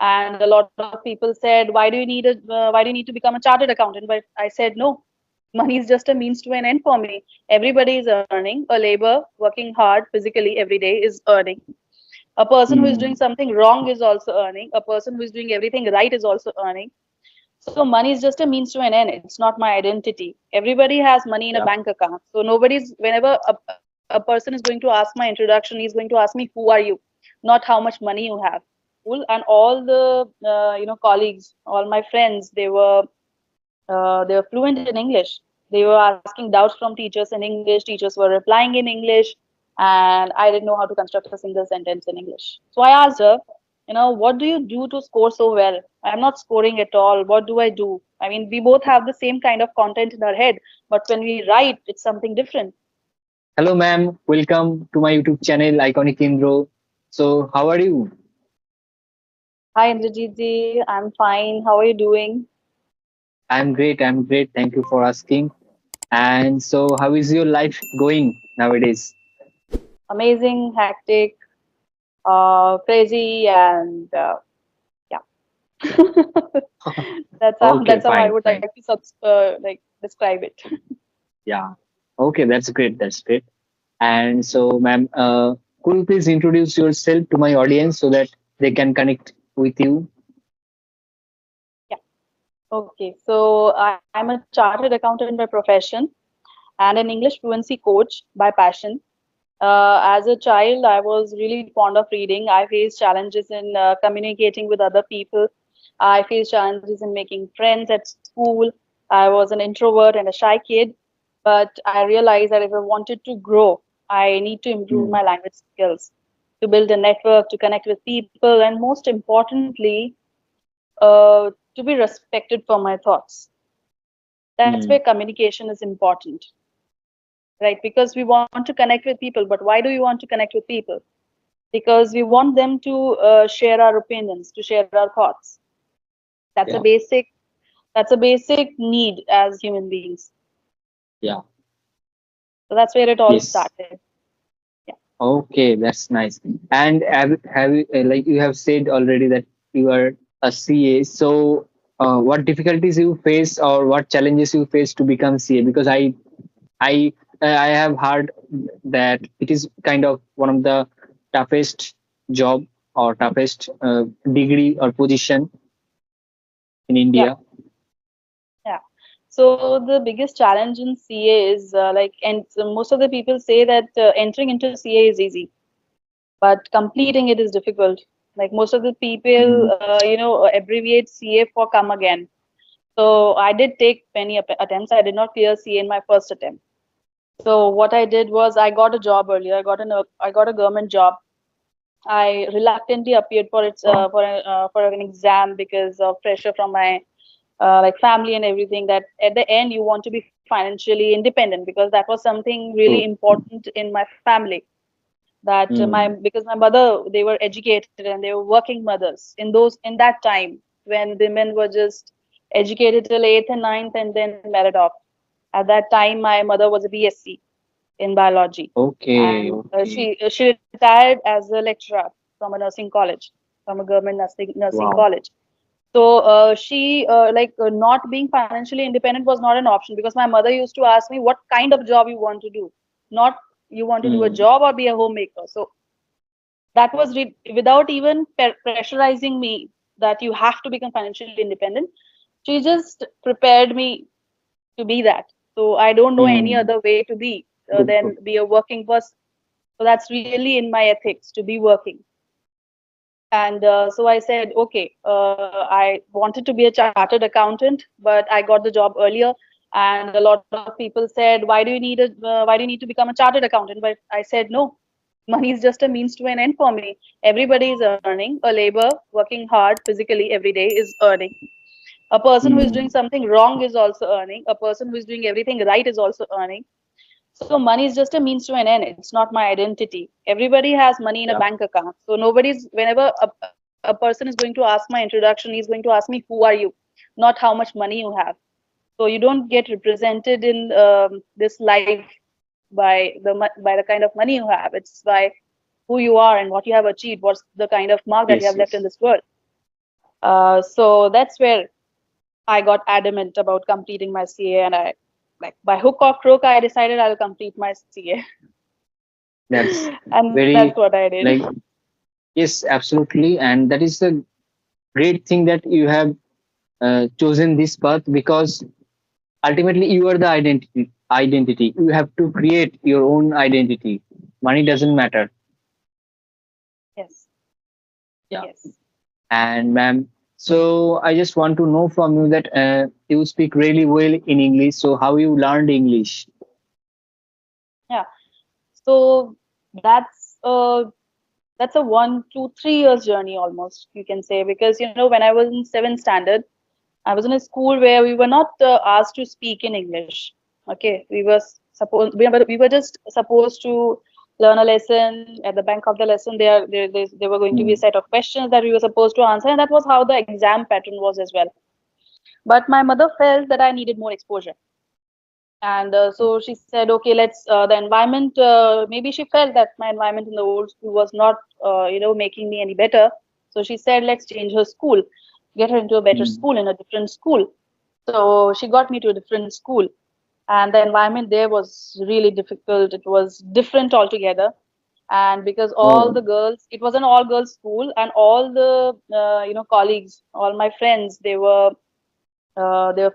And a lot of people said, why do you need to become a chartered accountant? But I said, no, money is just a means to an end for me. Everybody is earning. A labor working hard physically every day is earning. A person who is doing Hmm. something wrong is also earning. A person who is doing everything right is also earning. So money is just a means to an end. It's not my identity. Everybody has money in a Yeah. bank account. So whenever a person is going to ask my introduction, he's going to ask me, who are you? Not how much money you have. Cool. And all the, colleagues, all my friends, they were fluent in English. They were asking doubts from teachers in English. Teachers were replying in English, and I didn't know how to construct a single sentence in English. So I asked her, what do you do to score so well? I'm not scoring at all. What do I do? I mean, we both have the same kind of content in our head, but when we write, it's something different. Hello, ma'am. Welcome to my YouTube channel, Iconic Indro. So, how are you? Hi, Indrajit ji. I'm fine. How are you doing? I'm great. I'm great. Thank you for asking. And so, how is your life going nowadays? Amazing, hectic, crazy, and yeah. Okay, That's how I fine, would like fine. to describe it. Yeah. Okay, that's great. That's great. And so, ma'am, could you please introduce yourself to my audience so that they can connect with you? Yeah. Okay. So I'm a chartered accountant by profession and an English fluency coach by passion. As a child, I was really fond of reading. I faced challenges in communicating with other people. I faced challenges in making friends at school. I was an introvert and a shy kid, but I realized that if I wanted to grow, I need to improve Hmm. my language skills, to build a network, to connect with people, and most importantly, to be respected for my thoughts. That's Hmm. where communication is important, right? Because we want to connect with people, but why do we want to connect with people? Because we want them to share our opinions, to share our thoughts. That's a Yeah. basic that's a basic need as human beings. Yeah. So that's where it all Yes. started. Yeah. Okay, that's nice. And have you, like you have said already that you are a CA. So, what difficulties you face or what challenges you face to become CA? Because I I have heard that it is kind of one of the toughest job or toughest degree or position in Yeah. India. Yeah. So the biggest challenge in CA is and so most of the people say that entering into CA is easy, but completing it is difficult. Like most of the Mm. people, abbreviate CA for come again. So I did take many attempts. I did not clear CA in my first attempt. So what I did was I got a job earlier. I got a government job. I reluctantly appeared for Wow. for an exam because of pressure from my family and everything. That at the end you want to be financially independent, because that was something really True. important in my family. That my Mm. because my mother, they were educated and they were working mothers in that time when women were just educated till eighth and ninth and then married off. At that time, my mother was a BSc in biology, Okay. and Okay. she retired as a lecturer from a nursing college, from a government nursing Wow. college. So she not being financially independent was not an option, because my mother used to ask me what kind of job you want to do, not you want to do a Mm. job or be a homemaker. So that was without even pressurizing me that you have to become financially independent. She just prepared me to be that. So I don't know any Mm. other way to be Good. than Good. be a working person. So that's really in my ethics to be working. And so I said, okay, I wanted to be a chartered accountant, but I got the job earlier. And a lot of people said, why do you need to become a chartered accountant? But I said, no, money is just a means to an end for me. Everybody is earning. A labor working hard physically every day is earning. A person who is doing Mm. something wrong is also earning. A person who is doing everything right is also earning. So money is just a means to an end. It's not my identity. Everybody has money in a Yeah. bank account. So whenever a person is going to ask my introduction, he's going to ask me, who are you? Not how much money you have. So you don't get represented in this life by the kind of money you have. It's by who you are and what you have achieved. What's the kind of mark that you Yes. have left in Yes. this world. So that's where I got adamant about completing my CA, and I, like, by hook or crook, I decided I'll complete my CA, That's and that's very what I did. like yes, absolutely, and that is the great thing that you have chosen this path because ultimately you are the identity you have to create your own identity. Money doesn't matter. Yes, Yeah. yes. And ma'am, so I just want to know from you that you speak really well in English, so how you learned English? Yeah. So that's a that's a 1 to 3 years journey almost, you can say, because when I was in seventh standard, I was in a school where we were not asked to speak in English. Okay, we were just supposed to learn a lesson. At the bank of the lesson, there were going to be a Hmm. set of questions that we were supposed to answer, and that was how the exam pattern was as well. But my mother felt that I needed more exposure, and so she said, okay, let's the environment. Maybe she felt that my environment in the old school was not, making me any better. So she said, let's change her school, get her into a better Hmm. school, in a different school. So she got me to a different school, and the environment there was really difficult. It was different altogether. And because all Oh. the girls, it was an all girls school, and all the colleagues, all my friends, they were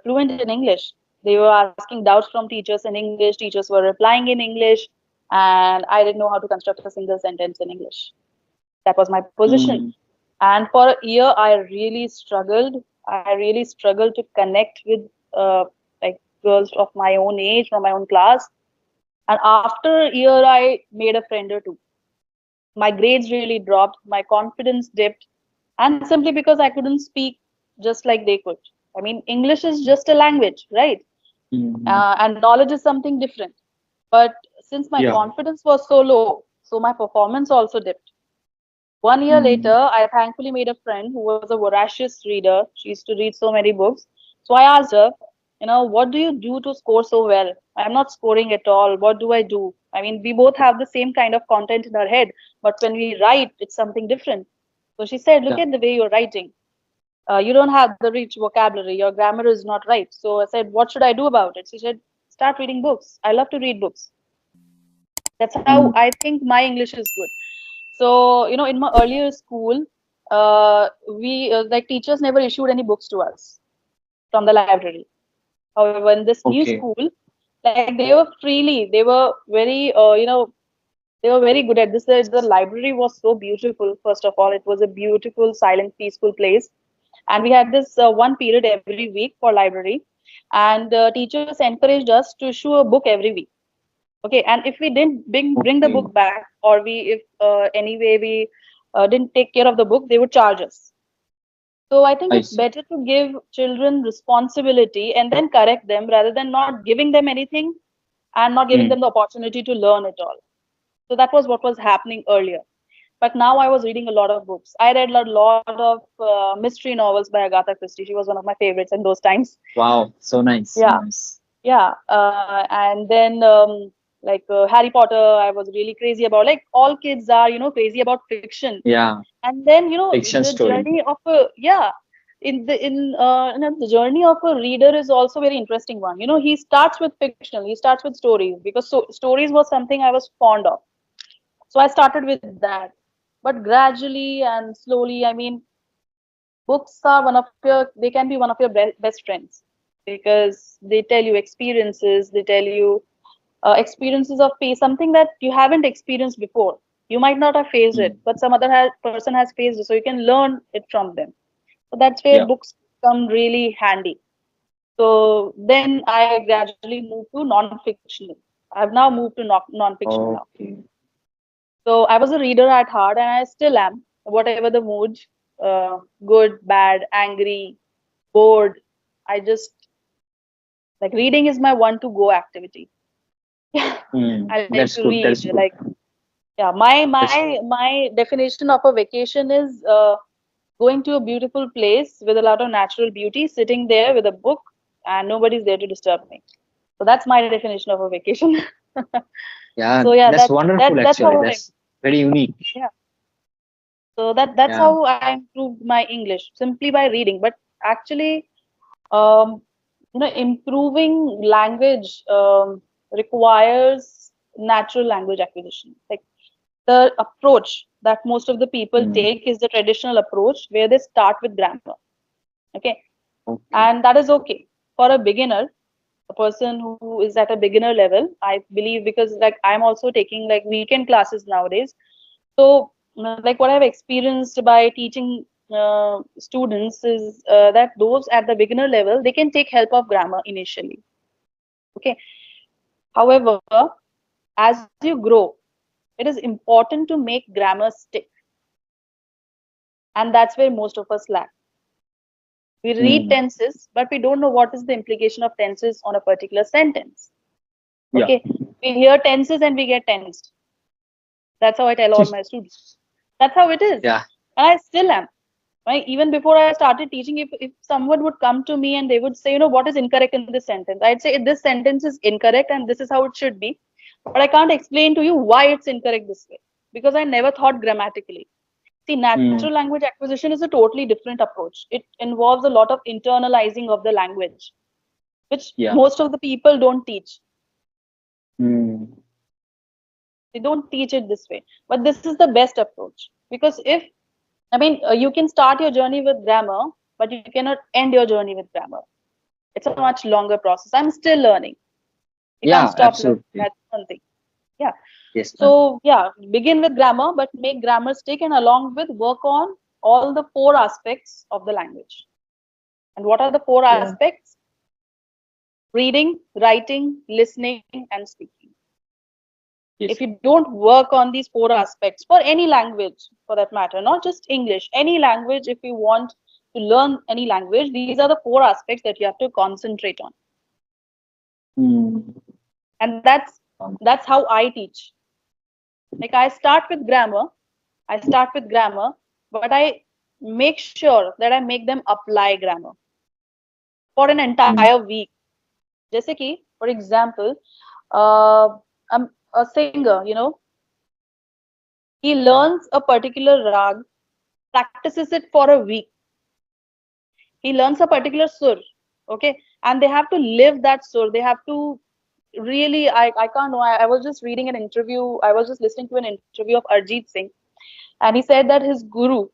fluent in English. They were asking doubts from teachers in English. Teachers were replying in English, and I didn't know how to construct a single sentence in English. That was my position. Hmm. And for a year, I really struggled. I really struggled to connect with like girls of my own age, from my own class. And after a year, I made a friend or two. My grades really dropped. My confidence dipped, and simply because I couldn't speak just like they could. I mean, English is just a language, right? Hmm. And knowledge is something different. But since my Yeah. confidence was so low, so my performance also dipped. 1 year later, Hmm. I thankfully made a friend who was a voracious reader. She used to read so many books. So I asked her, what do you do to score so well? I'm not scoring at all. What do I do? I mean, we both have the same kind of content in our head, but when we write, it's something different. So she said, look Yeah. at the way you're writing. You don't have the rich vocabulary. Your grammar is not right. So I said, what should I do about it? She said, start reading books. I love to read books. That's how Hmm. I think my English is good. So, in my earlier school, we like teachers never issued any books to us from the library. However, in this new Okay. school, like they were freely, they were very, they were very good at this. The library was so beautiful. First of all, it was a beautiful, silent, peaceful place, and we had this one period every week for library, and teachers encouraged us to issue a book every week. Okay, and if we didn't bring the Okay. book back, or we if anyway we didn't take care of the book, they would charge us. So I think I it's see. better to give children responsibility and then correct them, rather than not giving them anything and not giving Hmm. them the opportunity to learn it all. So that was what was happening earlier. But now I was reading a lot of books. I read a lot of mystery novels by Agatha Christie. She was one of my favorites in those times. Wow, so nice, so Yeah, nice. yeah. And then like Harry Potter, I was really crazy about. Like all kids are, crazy about fiction. Yeah, And then, fiction the story. journey of a, yeah, the journey of a reader is also very interesting one. He starts with fictional. He starts with stories, because stories was something I was fond of. So I started with that. But gradually and slowly, I mean, books are they can be one of your best friends, because they tell you experiences. They tell you experiences of pace, something that you haven't experienced before. You might not have faced Hmm. it, but some other person has faced it, so you can learn it from them. So that's where Yeah. books come really handy. So then I gradually moved to non-fictional. I've now moved to non-fictional now. Okay. So I was a reader at heart, and I still am. Whatever the mood, good, bad, angry, bored, I just, like, reading is my one to go activity. Hmm. I like That's to good. read. That's good. Like, yeah, my That's my my definition of a vacation is going to a beautiful place with a lot of natural beauty, sitting there with a book, and nobody's there to disturb me. So that's my definition of a vacation. yeah. So yeah, That's that wonderful. that's Actually, how I, that's very unique. yeah. So that's Yeah. how I improved my English, simply by reading. But actually, um, improving language requires natural language acquisition. Like the approach that most of the people Mm. take is the traditional approach where they start with grammar. Okay, Okay. and that is okay for a beginner, a person who is at a beginner level. I believe, because like I'm also taking like weekend classes nowadays. So, like what I've experienced by teaching students is that those at the beginner level, they can take help of grammar initially. Okay. However, as you grow, it is important to make grammar stick, and that's where most of us lack. We read Mm. tenses, but we don't know what is the implication of tenses on a particular sentence. Yeah. Okay. We hear tenses and we get tensed. That's how I tell all my students. That's how it is. Yeah. And I still am. Right? Even before I started teaching, if someone would come to me and they would say, what is incorrect in this sentence? I'd say this sentence is incorrect and this is how it should be. But I can't explain to you why it's incorrect this way because I never thought grammatically. See, Mm. natural language acquisition is a totally different approach. It involves a lot of internalizing of the language, which Yeah. most of the people don't teach. Mm. They don't teach it this way. But this is the best approach because you can start your journey with grammar, but you cannot end your journey with grammar. It's a much longer process. I'm still learning. You can't Yeah. stop learning. Absolutely. That's one thing. Yeah. Yes, ma'am. So yeah, begin with grammar, but make grammar stick, and along with work on all the four aspects of the language. And what are the four Yeah. aspects? Reading, writing, listening, and speaking. If Yes. you don't work on these four aspects for any language, for that matter, not just English, any language, if you want to learn any language, these are the four aspects that you have to concentrate on. Mm. And that's how I teach. Like I start with grammar, but I make sure that I make them apply grammar for an Mm. entire week. जैसे कि, for example, uh, a singer, he learns a particular rag, practices it for a week. He learns a particular sur, okay, and they have to live that sur. They have to really, I can't know. I was just reading an interview. I was just listening to an interview of Arjit Singh, and he said that his guru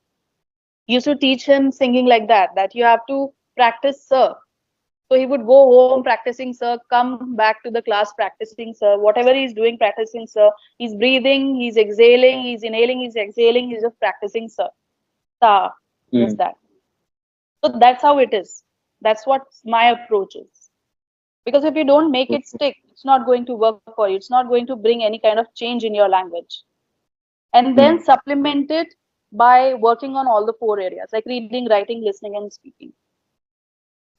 used to teach him singing like that. That you have to practice sir. So he would go home practicing sir, come back to the class practicing sir. Whatever he's doing, practicing sir. He's breathing, he's exhaling, he's inhaling, he's exhaling. He's just practicing sir. Ta, just Mm. that. So that's how it is. That's what my approach is. Because if you don't make it Okay. stick, it's not going to work for you. It's not going to bring any kind of change in your language. And then Mm. supplement it by working on all the four areas like reading, writing, listening, and speaking.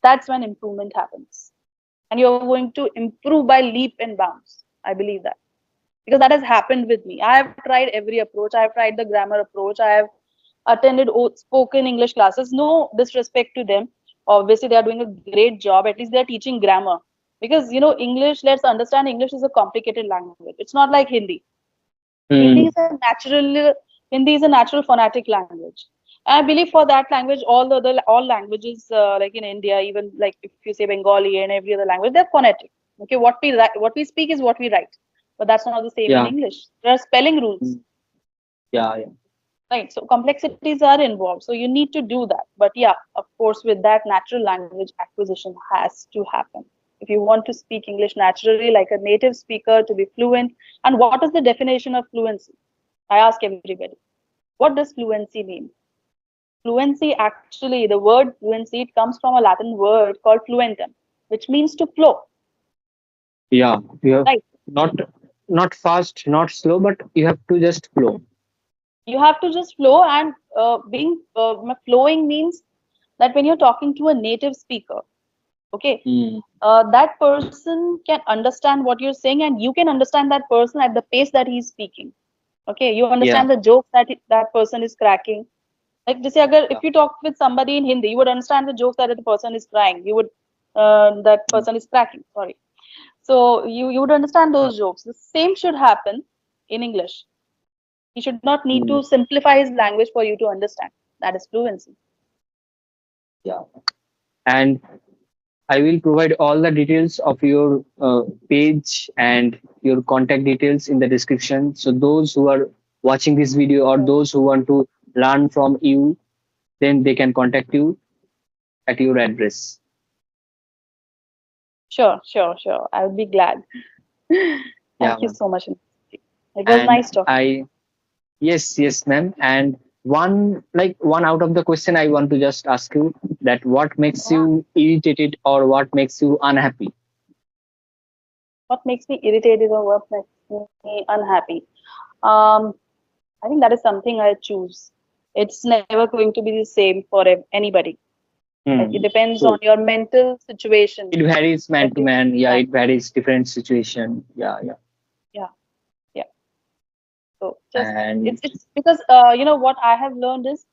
That's when improvement happens. And you're going to improve by leap and bounds. I believe that. Because that has happened with me. I have tried every approach. I have tried the grammar approach. I have attended spoken English classes. No disrespect to them. Obviously, they are doing a great job. At least they are teaching grammar. Because English, let's understand, English is a complicated language. It's not like Hindi. Hindi Mm. is a natural Hindi is a natural phonetic language. And I believe for that language, all languages like in India, even like if you say Bengali and every other language, they're phonetic. Okay, what we speak is what we write, but that's not the same in Yeah. English. There are spelling rules, Mm. Yeah. Yeah. right? So complexities are involved. So you need to do that. But yeah, of course, with that, natural language acquisition has to happen. If you want to speak English naturally, like a native speaker, to be fluent, and what is the definition of fluency? I ask everybody. What does fluency mean? Fluency, actually, the word fluency, it comes from a Latin word called fluentum, which means to flow, Yeah. You have right? not not fast, not slow, but you have to just flow. You have to just flow, and being flowing means that when you're talking to a native speaker, okay, Mm. that person can understand what you're saying, and you can understand that person at the pace that he's speaking. Okay, you Yeah. understand the jokes that that person is cracking. Like just agar Yeah. if you talk with somebody in Hindi, you would understand the jokes that the person is crying. You would that Mm. person is cracking. Sorry. So you would understand those jokes. The same should happen in English. He should not need Mm, to simplify his language for you to understand. That is fluency. yeah. And I will provide all the details of your page and your contact details in the description. So those who are watching this video or Sure, those who want to learn from you, then they can contact you at your address. sure. I would be glad. Yeah, Thank you ma'am. so much. It was And nice talking. I, yes, yes, ma'am. And one out of the question I want to just ask you, that what makes Yeah. you irritated or what makes you unhappy? What makes me irritated or what makes me unhappy? Um, I think that is something I choose. It's never going to be the same for anybody. Like it Hmm. depends on So your mental situation it varies that man to you man. Yeah, have. it varies different situation. Yeah, yeah. Yeah, yeah. So just And it's because what I have learned is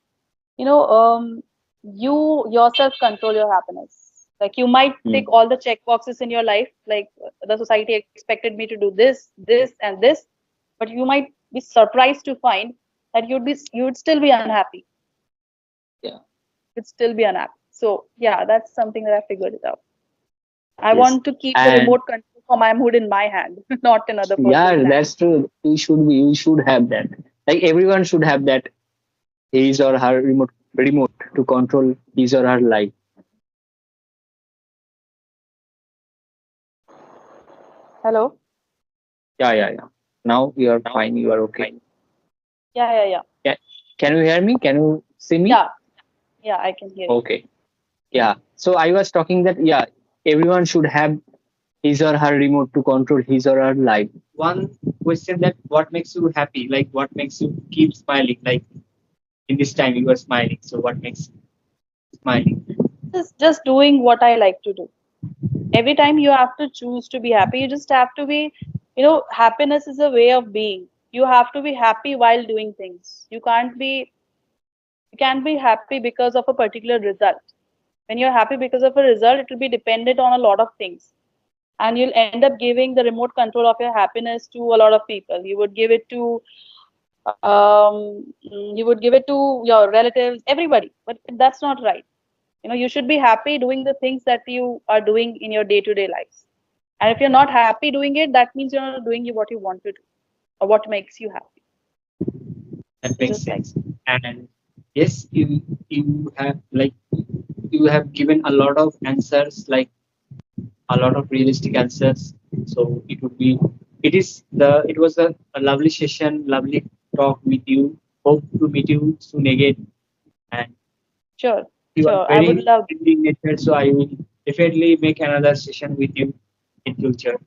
you know you yourself control your happiness. Like you might tick hmm, all the check boxes in your life, like the society expected me to do this and this, but you might be surprised to find that you would still be unhappy. yeah, You'd still be unhappy. So yeah, that's something that I figured it out. I yes. want to keep the And remote control for my mood in my hand, not another person's yeah, hand. that's true. You should have that. Like everyone should have that, his or her remote to control his or her life. Hello. Yeah, yeah, yeah. Now you are fine. You are okay. Yeah. Can, can you hear me? Can you see me? Yeah, yeah, I can hear you. Okay. Yeah. So I was talking that yeah, everyone should have his or her remote to control his or her life. One question, that what makes you happy? Like what makes you keep smiling? Like in this time you are smiling. So what makes you smiling? Just doing what I like to do. Every time you have to choose to be happy, you just have to be, happiness is a way of being. You have to be happy while doing things. You can't be happy because of a particular result. When you're happy because of a result, it will be dependent on a lot of things. And you'll end up giving the remote control of your happiness to a lot of people. You would give it to you would give it to your relatives, everybody. But that's not right. You should be happy doing the things that you are doing in your day-to-day lives. And if you're not happy doing it, that means you're not doing what you want to do or what makes you happy. That So makes just like sense. And yes, you have like you have given a lot of answers, like a lot of realistic answers. So it was a lovely session, lovely talk with you. Hope to meet you soon again. And sure, you are I very would love friendly in nature, so I will definitely make another session with you in future.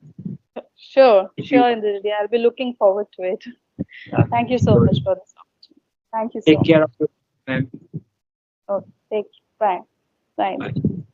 If you sure, Indra. I'll be looking forward to it. Thank you so sure. much for this opportunity. Thank you Take so care much. of your ma'am. Oh, take bye. Bye. Bye.